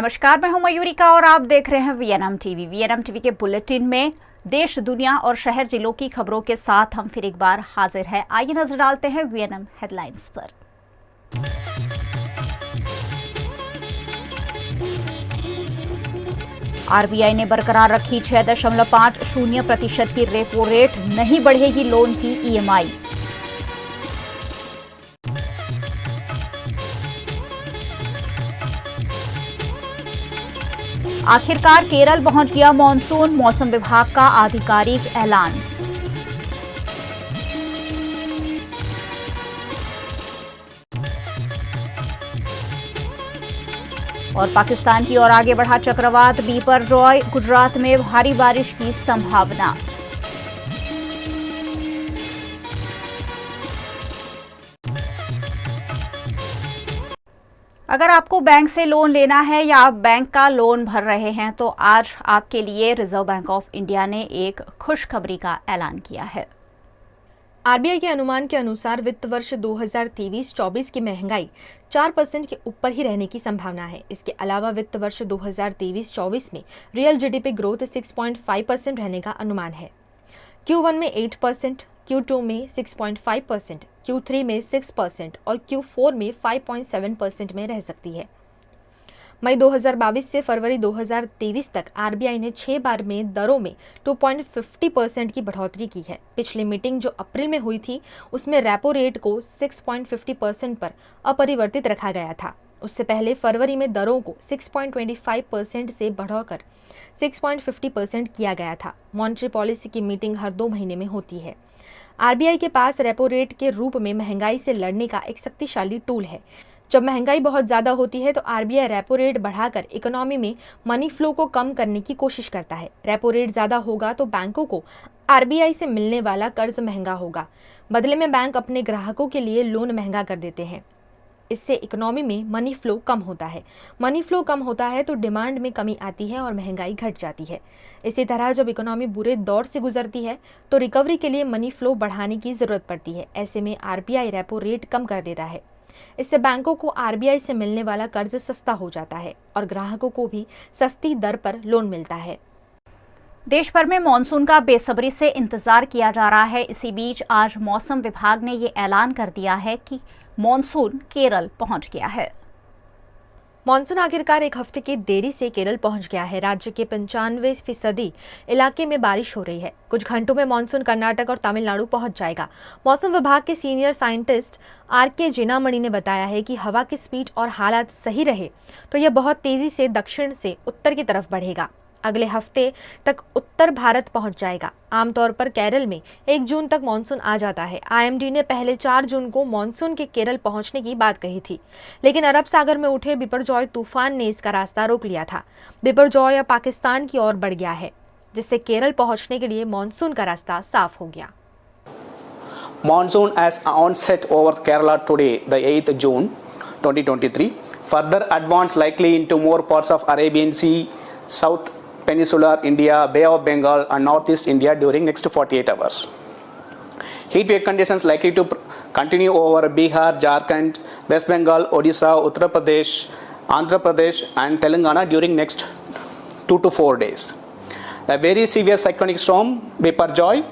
नमस्कार, मैं हूं मयूरिका और आप देख रहे हैं वीएनएम टीवी। वीएनएम टीवी के बुलेटिन में देश, दुनिया और शहर जिलों की खबरों के साथ हम फिर एक बार हाजिर हैं। आइए नजर डालते हैं वीएनएम हेडलाइंस पर। आरबीआई ने बरकरार रखी 6.50% की रेपो रेट, नहीं बढ़ेगी लोन की ईएमआई। आखिरकार केरल पहुंच गया मॉनसून, मौसम विभाग का आधिकारिक ऐलान। और पाकिस्तान की ओर आगे बढ़ा चक्रवात बिपरजॉय, गुजरात में भारी बारिश की संभावना। अगर आपको बैंक से लोन लेना है या आप बैंक का लोन भर रहे हैं तो आज आपके लिए रिजर्व बैंक ऑफ इंडिया ने एक खुशखबरी का ऐलान किया है। आरबीआई के अनुमान के अनुसार वित्त वर्ष 2023-24 की महंगाई 4% के ऊपर ही रहने की संभावना है। इसके अलावा वित्त वर्ष 2023-24 में रियल जीडीपी ग्रोथ 6.5% रहने का अनुमान है। Q1 में 8%, Q2 में 6.5%, Q3 में 6% और Q4 में 5.7% में रह सकती है। मई 2022 से फरवरी 2023 तक आरबीआई ने 6 बार में दरों में 2.50% की बढ़ोतरी की है। पिछली मीटिंग जो अप्रैल में हुई थी उसमें रेपो रेट को 6.50% पर अपरिवर्तित रखा गया था। उससे पहले फरवरी में दरों को 6.25% से बढ़ाकर 6.50% किया गया था। मॉनेटरी पॉलिसी की मीटिंग हर 2 महीने में होती है। आरबीआई के पास रेपो रेट के रूप में महंगाई से लड़ने का एक शक्तिशाली टूल है। जब महंगाई बहुत ज़्यादा होती है तो आरबीआई रेपो रेट बढ़ाकर इकोनॉमी में मनी फ्लो को कम करने की कोशिश करता है। रेपो रेट ज़्यादा होगा तो बैंकों को आरबीआई से मिलने वाला कर्ज महंगा होगा। बदले में बैंक अपने ग्राहकों के लिए लोन महंगा कर देते हैं। इससे इकोनॉमी में मनी फ्लो कम होता है। मनी फ्लो कम होता है तो डिमांड में कमी आती है और महंगाई घट जाती है। इसी तरह जब इकोनॉमी बुरे दौर से गुजरती है तो रिकवरी के लिए मनी फ्लो बढ़ाने की ज़रूरत पड़ती है। ऐसे में आरबीआई रेपो रेट कम कर देता है। इससे बैंकों को आरबीआई से मिलने वाला कर्ज सस्ता हो जाता है और ग्राहकों को भी सस्ती दर पर लोन मिलता है। देश भर में मॉनसून का बेसब्री से इंतजार किया जा रहा है। इसी बीच आज मौसम विभाग ने ये ऐलान कर दिया है कि मॉनसून केरल पहुंच गया है। मॉनसून आखिरकार एक हफ्ते की देरी से केरल पहुंच गया है। राज्य के 95% इलाके में बारिश हो रही है। कुछ घंटों में मॉनसून कर्नाटक और तमिलनाडु पहुंच जाएगा। मौसम विभाग के सीनियर साइंटिस्ट आर.के. जिनामणि ने बताया है कि हवा की स्पीड और हालात सही रहे तो यह बहुत तेजी से दक्षिण से उत्तर की तरफ बढ़ेगा। अगले हफ्ते तक उत्तर भारत पहुंच जाएगा। आमतौर पर केरल में 1 जून तक मॉनसून आ जाता है। आईएमडी ने पहले 4 जून को मॉनसून के केरल पहुंचने की बात कही थी, लेकिन अरब सागर में उठे बिपरजॉय तूफान ने इसका रास्ता रोक लिया था। बिपरजॉय अब पाकिस्तान की ओर बढ़ गया है, जिससे केरल पहुंचने के लिए मॉनसून का रास्ता साफ हो गया। Monsoon has onset over Kerala today, the 8th June 2023. Further advance likely into more parts of Arabian Sea, South Peninsular India, Bay of Bengal and Northeast India during next 48 hours. Heat wave conditions likely to continue over Bihar, Jharkhand, West Bengal, Odisha, Uttar Pradesh, Andhra Pradesh and Telangana during next 2 to 4 days. A very severe cyclonic storm Biparjoy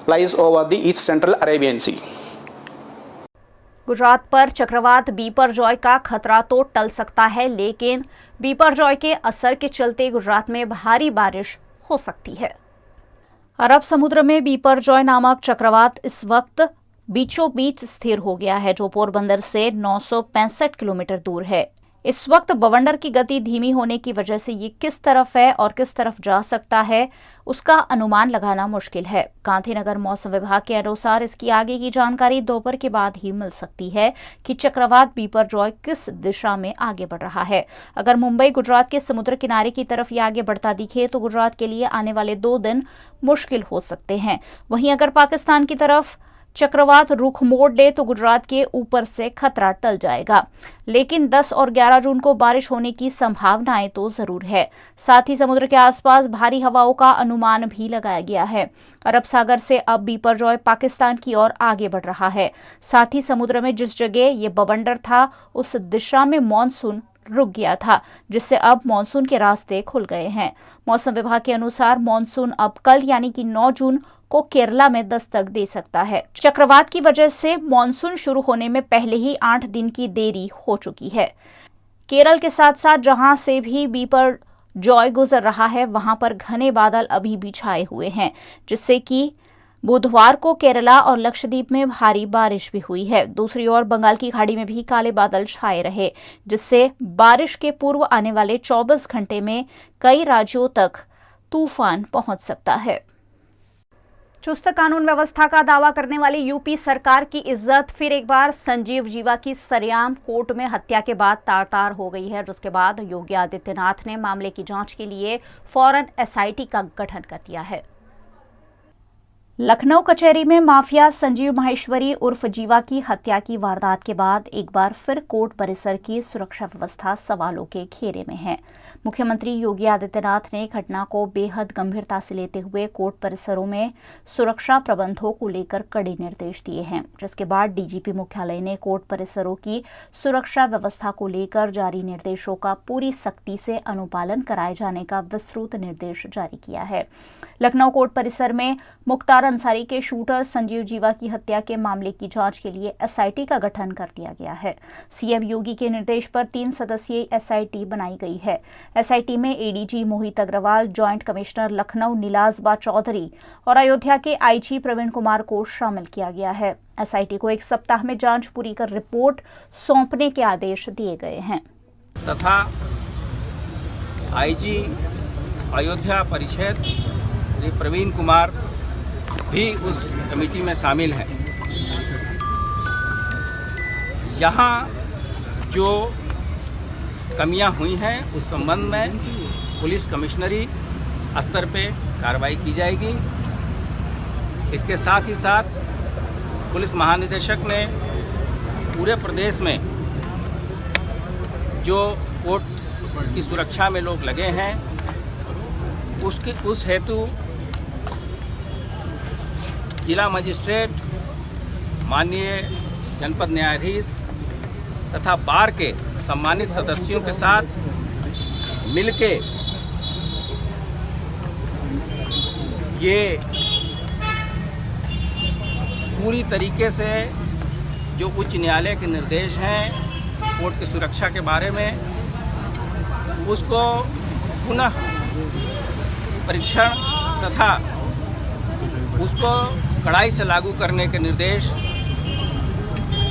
lies over the east central Arabian Sea. Gujarat पर चक्रवात बिपरजॉय का खतरा तो टल सकता है, लेकिन बिपरजॉय के असर के चलते गुजरात में भारी बारिश हो सकती है। अरब समुद्र में बिपरजॉय नामक चक्रवात इस वक्त बीचों बीच स्थिर हो गया है, जो पोरबंदर से 965 किलोमीटर दूर है। इस वक्त बवंडर की गति धीमी होने की वजह से ये किस तरफ है और किस तरफ जा सकता है उसका अनुमान लगाना मुश्किल है। गांधीनगर मौसम विभाग के अनुसार इसकी आगे की जानकारी दोपहर के बाद ही मिल सकती है कि चक्रवात बिपरजॉय किस दिशा में आगे बढ़ रहा है। अगर मुंबई गुजरात के समुद्र किनारे की तरफ ये आगे बढ़ता दिखे तो गुजरात के लिए आने वाले 2 दिन मुश्किल हो सकते हैं। वहीं अगर पाकिस्तान की तरफ चक्रवात रुख मोड़ ले तो गुजरात के ऊपर से खतरा टल जाएगा, लेकिन 10 और 11 जून को बारिश होने की संभावनाएं तो जरूर है। साथ ही समुद्र के आसपास भारी हवाओं का अनुमान भी लगाया गया है। अरब सागर से अब बिपरजॉय पाकिस्तान की ओर आगे बढ़ रहा है। साथ ही समुद्र में जिस जगह ये बवंडर था उस दिशा में मॉनसून रुक गया था, जिससे अब मानसून के रास्ते खुल गए हैं। मौसम विभाग के अनुसार मानसून अब कल यानी कि 9 जून को केरला में दस्तक दे सकता है। चक्रवात की वजह से मानसून शुरू होने में पहले ही 8 दिन की देरी हो चुकी है। केरल के साथ साथ जहां से भी बिपरजॉय गुजर रहा है, वहां पर घने बादल अभी भी छाए हुए हैं, जिससे कि बुधवार को केरला और लक्षद्वीप में भारी बारिश भी हुई है। दूसरी ओर बंगाल की खाड़ी में भी काले बादल छाए रहे, जिससे बारिश के पूर्व आने वाले 24 घंटे में कई राज्यों तक तूफान पहुंच सकता है। चुस्त कानून व्यवस्था का दावा करने वाली यूपी सरकार की इज्जत फिर एक बार संजीव जीवा की सरेआम कोर्ट में हत्या के बाद तार-तार हो गई है, जिसके बाद योगी आदित्यनाथ ने मामले की जांच के लिए फौरन एसआईटी का गठन कर दिया है। लखनऊ कचहरी में माफिया संजीव माहेश्वरी उर्फ जीवा की हत्या की वारदात के बाद एक बार फिर कोर्ट परिसर की सुरक्षा व्यवस्था सवालों के घेरे में है। मुख्यमंत्री योगी आदित्यनाथ ने घटना को बेहद गंभीरता से लेते हुए कोर्ट परिसरों में सुरक्षा प्रबंधों को लेकर कड़े निर्देश दिए हैं, जिसके बाद डीजीपी मुख्यालय ने कोर्ट परिसरों की सुरक्षा व्यवस्था को लेकर जारी निर्देशों का पूरी सख्ती से अनुपालन कराए जाने का विस्तृत निर्देश जारी किया है। लखनऊ कोर्ट परिसर में मुख्तार अंसारी के शूटर संजीव जीवा की हत्या के मामले की जांच के लिए एसआईटी का गठन कर दिया गया है। सीएम योगी के निर्देश पर 3 सदस्यीय एसआईटी बनाई गई है। एसआईटी में ADG Mohit Agarwal, joint commissioner Lucknow नीलाजबा Chaudhary और अयोध्या के आईजी प्रवीण कुमार को शामिल किया गया है। एसआईटी को 1 सप्ताह में जांच पूरी कर रिपोर्ट सौंपने के आदेश दिए गए हैं। तथा आईजी अयोध्या परिषद श्री प्रवीण कुमार भी उस कमेटी में शामिल हैं। यहाँ जो कमियां हुई हैं उस संबंध में पुलिस कमिश्नरी स्तर पे कार्रवाई की जाएगी। इसके साथ ही साथ पुलिस महानिदेशक ने पूरे प्रदेश में जो कोर्ट की सुरक्षा में लोग लगे हैं उस हेतु जिला मजिस्ट्रेट, माननीय जनपद न्यायाधीश तथा बार के सम्मानित सदस्यों के साथ मिलके ये पूरी तरीके से जो उच्च न्यायालय के निर्देश हैं कोर्ट की सुरक्षा के बारे में, उसको पुनः परीक्षण तथा उसको कड़ाई से लागू करने के निर्देश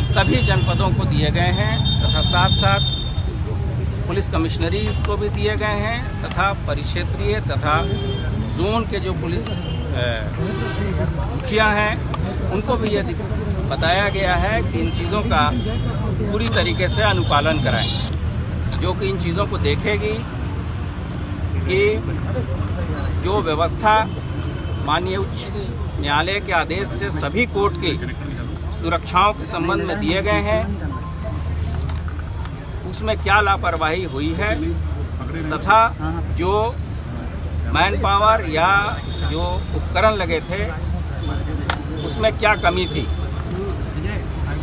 सभी जनपदों को दिए गए हैं तथा साथ साथ पुलिस कमिश्नरीज को भी दिए गए हैं तथा परिक्षेत्रीय तथा जोन के जो पुलिस मुखिया हैं उनको भी ये बताया गया है कि इन चीज़ों का पूरी तरीके से अनुपालन कराएं, जो कि इन चीज़ों को देखेगी कि जो व्यवस्था माननीय उच्च न्यायालय के आदेश से सभी कोर्ट की सुरक्षाओं के संबंध में दिए गए हैं उसमें क्या लापरवाही हुई है तथा जो मैन पावर या जो उपकरण लगे थे उसमें क्या कमी थी।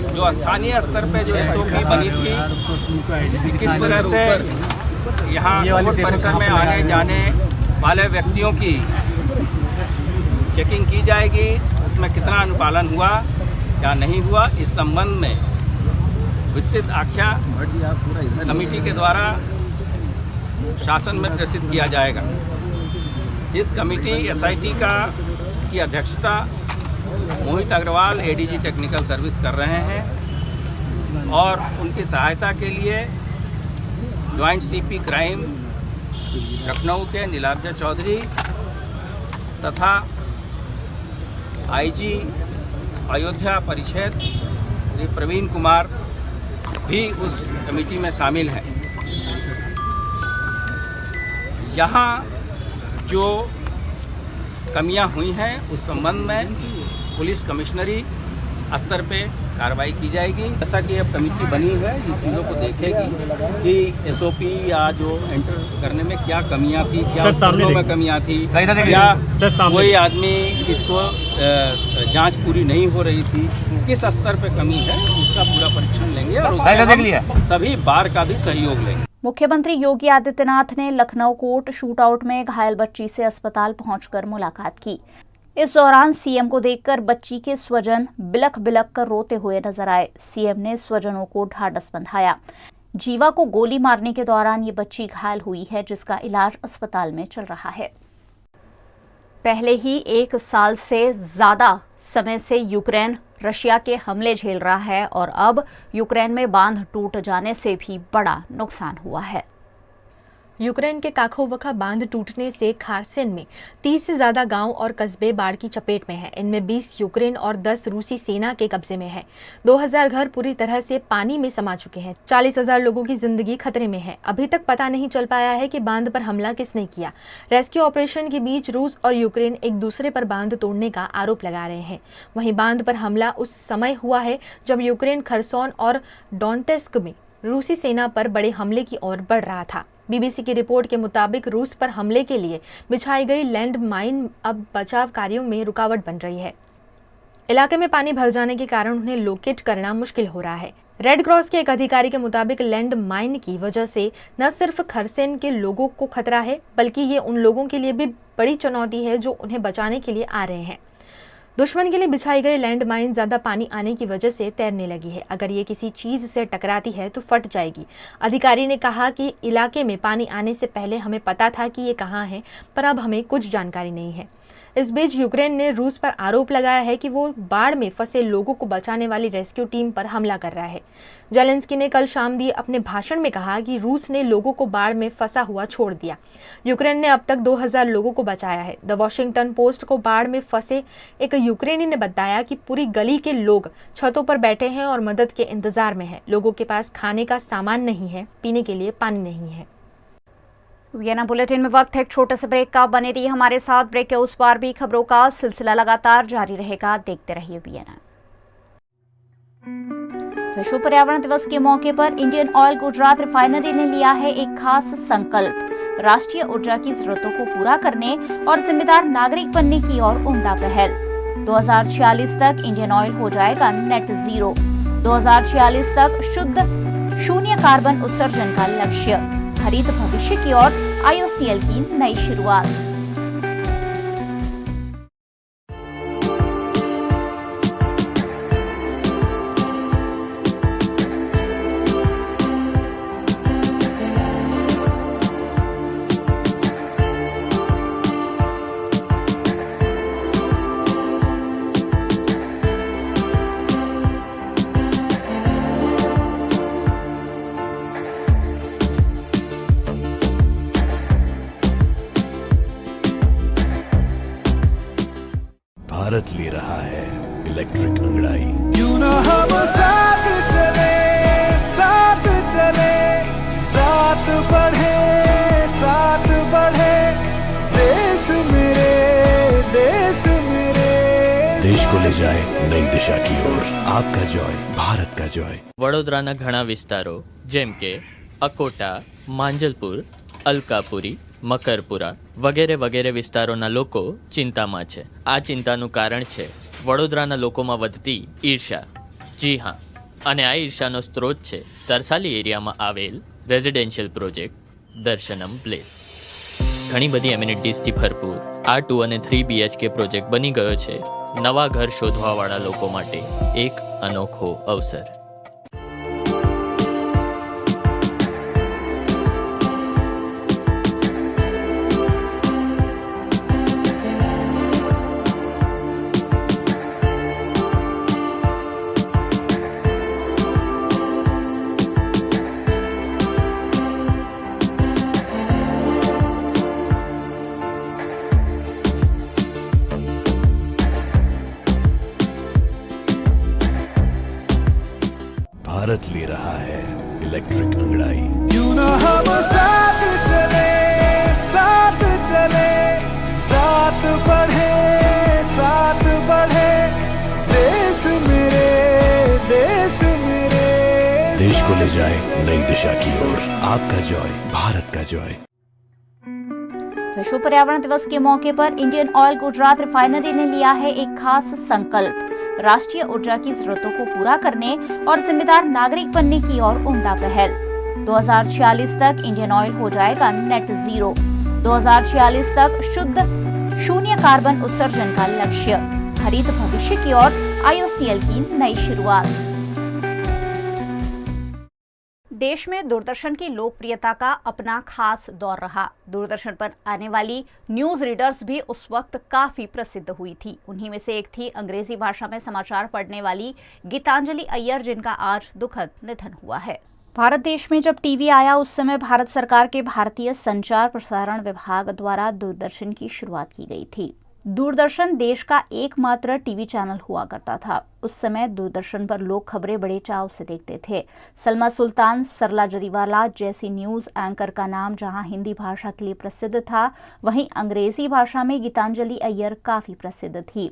जो स्थानीय स्तर पे जो एसओपी बनी थी किस तरह से यहाँ कोर्ट परिसर में आने जाने वाले व्यक्तियों की चेकिंग की जाएगी, उसमें कितना अनुपालन हुआ क्या नहीं हुआ, इस संबंध में विस्तृत आख्या कमेटी के द्वारा शासन में प्रेषित किया जाएगा। इस कमेटी एसआईटी की अध्यक्षता Mohit Agarwal ADG technical service कर रहे हैं और उनकी सहायता के लिए ज्वाइंट सीपी क्राइम लखनऊ के नीलाब्जा चौधरी तथा आईजी अयोध्या परिषद श्री प्रवीण कुमार भी उस कमेटी में शामिल हैं। यहाँ जो कमियां हुई हैं उस संबंध में पुलिस कमिश्नरी स्तर पे कार्रवाई की जाएगी। जैसा कि अब कमेटी बनी है ये चीज़ों को देखेगी कि एसओपी या जो एंटर करने में क्या कमियां थी, क्या उपकरणों में कमियां थी, या कोई आदमी इसको जांच पूरी नहीं हो रही थी, किस स्तर पे कमी है उसका पूरा परीक्षण लेंगे और उसमें सभी बार का भी सहयोग लेंगे। मुख्यमंत्री योगी आदित्यनाथ ने लखनऊ कोर्ट शूटआउट में घायल बच्ची से अस्पताल पहुंचकर मुलाकात की। इस दौरान सीएम को देखकर बच्ची के स्वजन बिलख बिलख कर रोते हुए नजर आए। सीएम ने स्वजनों को ढांढस बंधाया। जीवा को गोली मारने के दौरान ये बच्ची घायल हुई है, जिसका इलाज अस्पताल में चल रहा है। पहले ही 1 साल से ज्यादा समय से यूक्रेन रशिया के हमले झेल रहा है और अब यूक्रेन में बांध टूट जाने से भी बड़ा नुकसान हुआ है। यूक्रेन के काखोवखा बांध टूटने से खार्सन में 30 से ज्यादा गांव और कस्बे बाढ़ की चपेट में हैं। इनमें 20 यूक्रेन और 10 रूसी सेना के कब्जे में हैं। 2000 घर पूरी तरह से पानी में समा चुके हैं। 40,000 लोगों की जिंदगी खतरे में है। अभी तक पता नहीं चल पाया है कि बांध पर हमला किसने किया। रेस्क्यू ऑपरेशन के बीच रूस और यूक्रेन एक दूसरे पर बांध तोड़ने का आरोप लगा रहे हैं। वहीं बांध पर हमला उस समय हुआ है जब यूक्रेन खरसोन और डोनेत्स्क में रूसी सेना पर बड़े हमले की ओर बढ़ रहा था। बीबीसी की रिपोर्ट के मुताबिक रूस पर हमले के लिए बिछाई गई लैंड माइन अब बचाव कार्यों में रुकावट बन रही है। इलाके में पानी भर जाने के कारण उन्हें लोकेट करना मुश्किल हो रहा है। रेड क्रॉस के एक अधिकारी के मुताबिक लैंड माइन की वजह से न सिर्फ खरसेन के लोगों को खतरा है, बल्कि ये उन लोगों के लिए भी बड़ी चुनौती है जो उन्हें बचाने के लिए आ रहे हैं। दुश्मन के लिए बिछाई गई लैंड माइन ज्यादा पानी आने की वजह से तैरने लगी है। अगर ये किसी चीज से टकराती है तो फट जाएगी। अधिकारी ने कहा कि इलाके में पानी आने से पहले हमें पता था कि ये कहाँ है, पर अब हमें कुछ जानकारी नहीं है। इस बीच यूक्रेन ने रूस पर आरोप लगाया है कि वो बाढ़ में फंसे लोगों को बचाने वाली रेस्क्यू टीम पर हमला कर रहा है। जेलेंस्की ने कल शाम दिए अपने भाषण में कहा कि रूस ने लोगों को बाढ़ में फंसा हुआ छोड़ दिया। यूक्रेन ने अब तक 2000 लोगों को बचाया है। द वॉशिंगटन पोस्ट को बाढ़ में फंसे एक यूक्रेनी ने बताया कि पूरी गली के लोग छतों पर बैठे हैं और मदद के इंतजार में हैं। लोगों के पास खाने का सामान नहीं है, पीने के लिए पानी नहीं है। वियना बुलेटिन में वक्त है एक छोटे से ब्रेक का। बने रहिए हमारे साथ। ब्रेक के उस पार भी खबरों का सिलसिला लगातार जारी रहेगा। देखते रहिए वियना। विश्व पर्यावरण दिवस के मौके पर इंडियन ऑयल गुजरात रिफाइनरी ने लिया है एक खास संकल्प। राष्ट्रीय ऊर्जा की जरूरतों को पूरा करने और जिम्मेदार नागरिक बनने की ओर उम्दा पहल। 2046 तक इंडियन ऑयल हो जाएगा नेट जीरो। 2046 तक शुद्ध शून्य कार्बन उत्सर्जन का लक्ष्य। हरित भविष्य की ओर IOCL की नई शुरुआत। भारत ले रहा है इलेक्ट्रिक अंगड़ाई। क्यों ना हम साथ चले, साथ चले, साथ बढ़े, साथ बढ़े। देश मेरे, देश मेरे। देश को ले जाए नई दिशा की ओर। आपका जॉय, भारत का जॉय। વડોદરાના ઘણા વિસ્તારો જેમ કે અકોટા, માંજલપુર, અલકાપુરી, મકરપુરા વગેરે વગેરે વિસ્તારોના લોકો ચિંતામાં છે। આ ચિંતાનું કારણ છે વડોદરાના લોકોમાં વધતી ઈર્ષા। જી હા, અને આ ઈર્ષાનો સ્ત્રોત છે તરસાલી એરિયામાં આવેલ રેઝિડેન્શિયલ પ્રોજેક્ટ દર્શનમ પ્લેસ। ઘણી બધી એમ્યુનિટીઝથી ભરપૂર આ 2 અને 3 BHK પ્રોજેક્ટ બની ગયો છે નવા ઘર શોધવાવાળા લોકો માટે એક અનોખો અવસર। भारत ले रहा है इलेक्ट्रिक अंगड़ाई। क्यों ना हम साथ चले, साथ चले, साथ बढ़े, साथ बढ़े। देश मेरे, देश मेरे। देश को ले जाए नई दिशा की ओर। आपका जॉय, भारत का जॉय। विश्व पर्यावरण दिवस के मौके पर इंडियन ऑयल गुजरात रिफाइनरी ने लिया है एक खास संकल्प। राष्ट्रीय ऊर्जा की जरूरतों को पूरा करने और जिम्मेदार नागरिक बनने की ओर उम्दा पहल। 2046 तक इंडियन ऑयल हो जाएगा नेट जीरो। 2046 तक शुद्ध शून्य कार्बन उत्सर्जन का लक्ष्य। हरित भविष्य की ओर IOCL की नई शुरुआत। देश में दूरदर्शन की लोकप्रियता का अपना खास दौर रहा। दूरदर्शन पर आने वाली न्यूज रीडर्स भी उस वक्त काफी प्रसिद्ध हुई थी। उन्हीं में से एक थी अंग्रेजी भाषा में समाचार पढ़ने वाली गीतांजलि अय्यर, जिनका आज दुखद निधन हुआ है। भारत देश में जब टीवी आया उस समय भारत सरकार के भारतीय संचार प्रसारण विभाग द्वारा दूरदर्शन की शुरुआत की गई थी। दूरदर्शन देश का एकमात्र टीवी चैनल हुआ करता था। उस समय दूरदर्शन पर लोग खबरें बड़े चाव से देखते थे। सलमा सुल्तान, सरला जरीवाला जैसी न्यूज एंकर का नाम जहां हिंदी भाषा के लिए प्रसिद्ध था, वहीं अंग्रेजी भाषा में गीतांजलि अय्यर काफी प्रसिद्ध थी।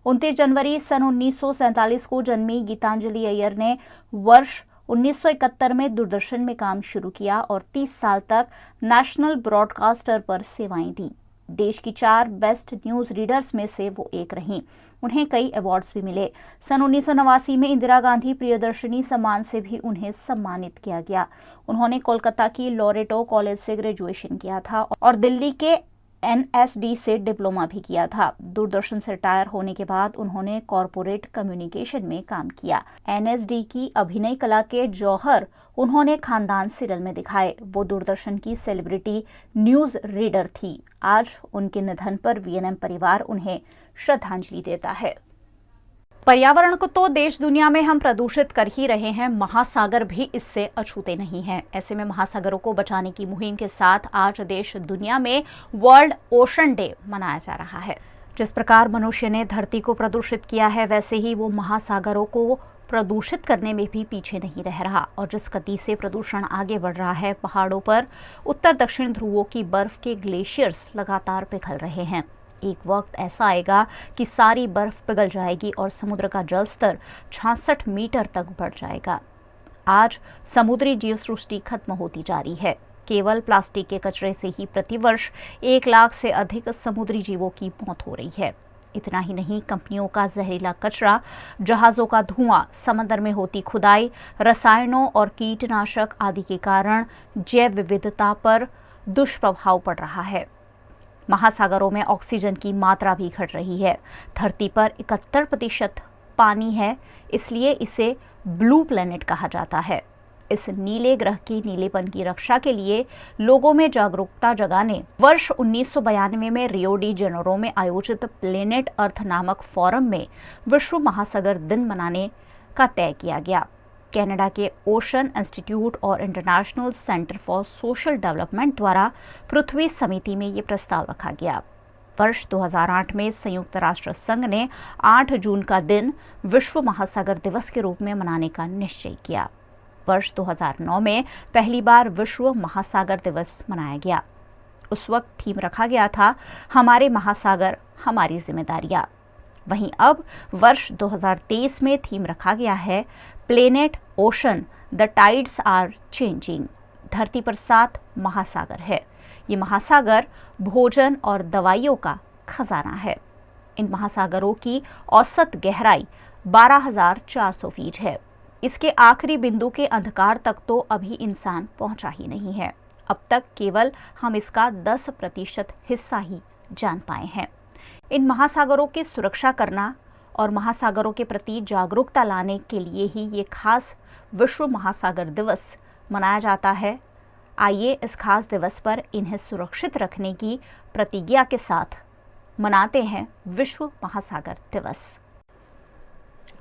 29 जनवरी सन 1947 को जन्मी गीतांजलि अय्यर ने वर्ष 1971 में दूरदर्शन में काम शुरू किया और 30 साल तक नेशनल ब्रॉडकास्टर पर सेवाएं दी। देश की 4 बेस्ट न्यूज रीडर्स में से वो एक रहीं। उन्हें कई अवार्ड्स भी मिले। सन 1989 में इंदिरा गांधी प्रियदर्शनी सम्मान से भी उन्हें सम्मानित किया गया। उन्होंने कोलकाता की लोरेटो कॉलेज से ग्रेजुएशन किया था और दिल्ली के NSD से डिप्लोमा भी किया था। दूरदर्शन से रिटायर होने के बाद उन्होंने कॉरपोरेट कम्युनिकेशन में काम किया। NSD की अभिनय कला के जौहर उन्होंने खानदान सीरियल में दिखाए। वो दूरदर्शन की सेलिब्रिटी न्यूज रीडर थी। आज उनके निधन पर VNM परिवार उन्हें श्रद्धांजलि देता है। पर्यावरण को तो देश दुनिया में हम प्रदूषित कर ही रहे हैं, महासागर भी इससे अछूते नहीं हैं। ऐसे में महासागरों को बचाने की मुहिम के साथ आज देश दुनिया में वर्ल्ड ओशन डे मनाया जा रहा है। जिस प्रकार मनुष्य ने धरती को प्रदूषित किया है, वैसे ही वो महासागरों को प्रदूषित करने में भी पीछे नहीं रह रहा। और जिस गति से प्रदूषण आगे बढ़ रहा है, पहाड़ों पर उत्तर दक्षिण ध्रुवों की बर्फ के ग्लेशियर्स लगातार पिघल रहे हैं। एक वक्त ऐसा आएगा कि सारी बर्फ पिघल जाएगी और समुद्र का जल स्तर 66 मीटर तक बढ़ जाएगा। आज समुद्री जीव सृष्टि खत्म होती जा रही है। केवल प्लास्टिक के कचरे से ही प्रतिवर्ष 1 लाख से अधिक समुद्री जीवों की मौत हो रही है। इतना ही नहीं, कंपनियों का जहरीला कचरा, जहाजों का धुआं, समंदर में होती खुदाई, रसायनों और कीटनाशक आदि के कारण जैव विविधता पर दुष्प्रभाव पड़ रहा है। महासागरों में ऑक्सीजन की मात्रा भी घट रही है। धरती पर 71% पानी है, इसलिए इसे ब्लू प्लेनेट कहा जाता है। इस नीले ग्रह की नीलेपन की रक्षा के लिए लोगों में जागरूकता जगाने वर्ष 1992 में रियो डी जेनेरो में आयोजित प्लेनेट अर्थ नामक फोरम में विश्व महासागर दिन मनाने का तय किया गया। कनाडा के ओशन इंस्टीट्यूट और international centre for social development द्वारा पृथ्वी समिति में ये प्रस्ताव रखा गया। वर्ष 2008 में संयुक्त राष्ट्र संघ ने 8 जून का दिन विश्व महासागर दिवस के रूप में मनाने का निश्चय किया। वर्ष 2009 में पहली बार विश्व महासागर दिवस मनाया गया। उस वक्त थीम रखा गया था, हमारे महासागर हमारी जिम्मेदारियां। वहीं अब वर्ष 2023 में थीम रखा गया है, planet ocean the tides are changing. धरती पर 7 महासागर है। ये महासागर भोजन और दवाइयों का खजाना है। इन महासागरों की औसत गहराई 12,400 फीट है। इसके आखिरी बिंदु के अंधकार तक तो अभी इंसान पहुंचा ही नहीं है। अब तक केवल हम इसका 10% हिस्सा ही जान पाए हैं। इन महासागरों की सुरक्षा करना और महासागरों के प्रति जागरूकता लाने के लिए ही ये खास विश्व महासागर दिवस मनाया जाता है। आइए इस खास दिवस पर इन्हें सुरक्षित रखने की प्रतिज्ञा के साथ मनाते हैं विश्व महासागर दिवस।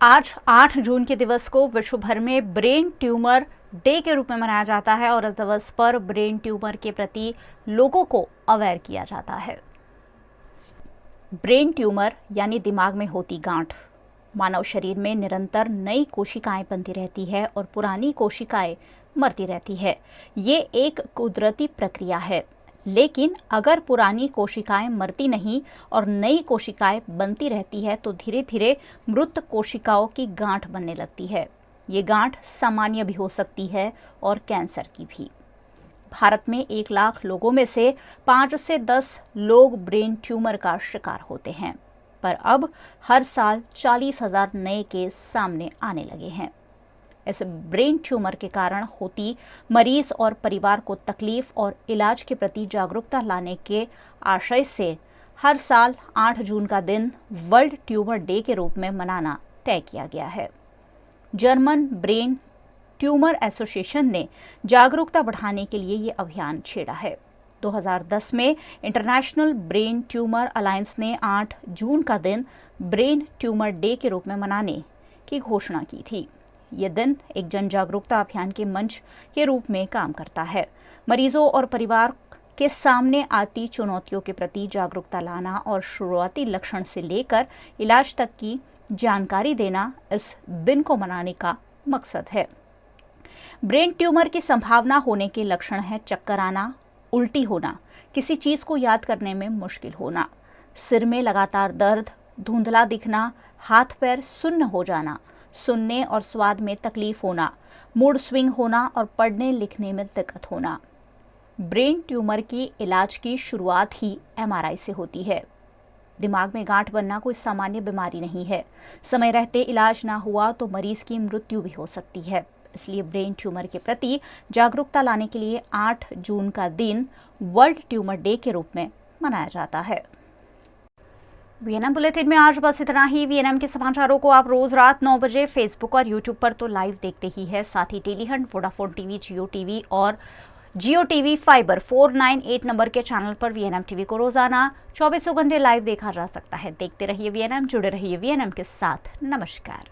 आज 8 जून के दिवस को विश्व भर में ब्रेन ट्यूमर डे के रूप में मनाया जाता है और इस दिवस पर ब्रेन ट्यूमर के प्रति लोगों को अवेयर किया जाता है। ब्रेन ट्यूमर यानी दिमाग में होती गांठ। मानव शरीर में निरंतर नई कोशिकाएं बनती रहती है और पुरानी कोशिकाएं मरती रहती है। ये एक कुदरती प्रक्रिया है, लेकिन अगर पुरानी कोशिकाएं मरती नहीं और नई कोशिकाएं बनती रहती है तो धीरे धीरे मृत कोशिकाओं की गांठ बनने लगती है। ये गांठ सामान्य भी हो सकती है और कैंसर की भी। भारत में 1 लाख लोगों में से 5 से 10 लोग ब्रेन ट्यूमर का शिकार होते हैं, पर अब हर साल 40,000 नए केस सामने आने लगे हैं। इस ब्रेन ट्यूमर के कारण होती मरीज और परिवार को तकलीफ और इलाज के प्रति जागरूकता लाने के आशय से हर साल 8 जून का दिन वर्ल्ड ट्यूमर डे के रूप में मनाना तय किया गया है। जर्मन ब्रेन ट्यूमर एसोसिएशन ने जागरूकता बढ़ाने के लिए ये अभियान छेड़ा है। 2010 में इंटरनेशनल ब्रेन ट्यूमर अलायंस ने 8 जून का दिन ब्रेन ट्यूमर डे के रूप में मनाने की घोषणा की थी। ये दिन एक जन जागरूकता अभियान के मंच के रूप में काम करता है। मरीजों और परिवार के सामने आती चुनौतियों के प्रति जागरूकता लाना और शुरुआती लक्षण से लेकर इलाज तक की जानकारी देना इस दिन को मनाने का मकसद है। ब्रेन ट्यूमर की संभावना होने के लक्षण हैं चक्कर आना, उल्टी होना, किसी चीज को याद करने में मुश्किल होना, सिर में लगातार दर्द, धुंधला दिखना, हाथ पैर सुन्न हो जाना, सुनने और स्वाद में तकलीफ होना, मूड स्विंग होना और पढ़ने लिखने में दिक्कत होना। ब्रेन ट्यूमर की इलाज की शुरुआत ही MRI से होती है। दिमाग में गांठ बनना कोई सामान्य बीमारी नहीं है। समय रहते इलाज ना हुआ तो मरीज की मृत्यु भी हो सकती है। इसलिए ब्रेन ट्यूमर के प्रति जागरूकता लाने के लिए 8 जून का दिन वर्ल्ड ट्यूमर डे के रूप में मनाया जाता है। VNM बुलेटिन में आज बस इतना ही। VNM के समाचारों को आप रोज रात 9 बजे फेसबुक और यूट्यूब पर तो लाइव देखते ही है, साथ ही टेलीहंट, वोडाफोन टीवी, जियो टीवी और जियो टीवी फाइबर 498 नंबर के चैनल पर VNM टीवी को रोजाना 24 घंटे लाइव देखा जा सकता है। देखते रहिए VNM, जुड़े रहिए VNM के साथ। नमस्कार।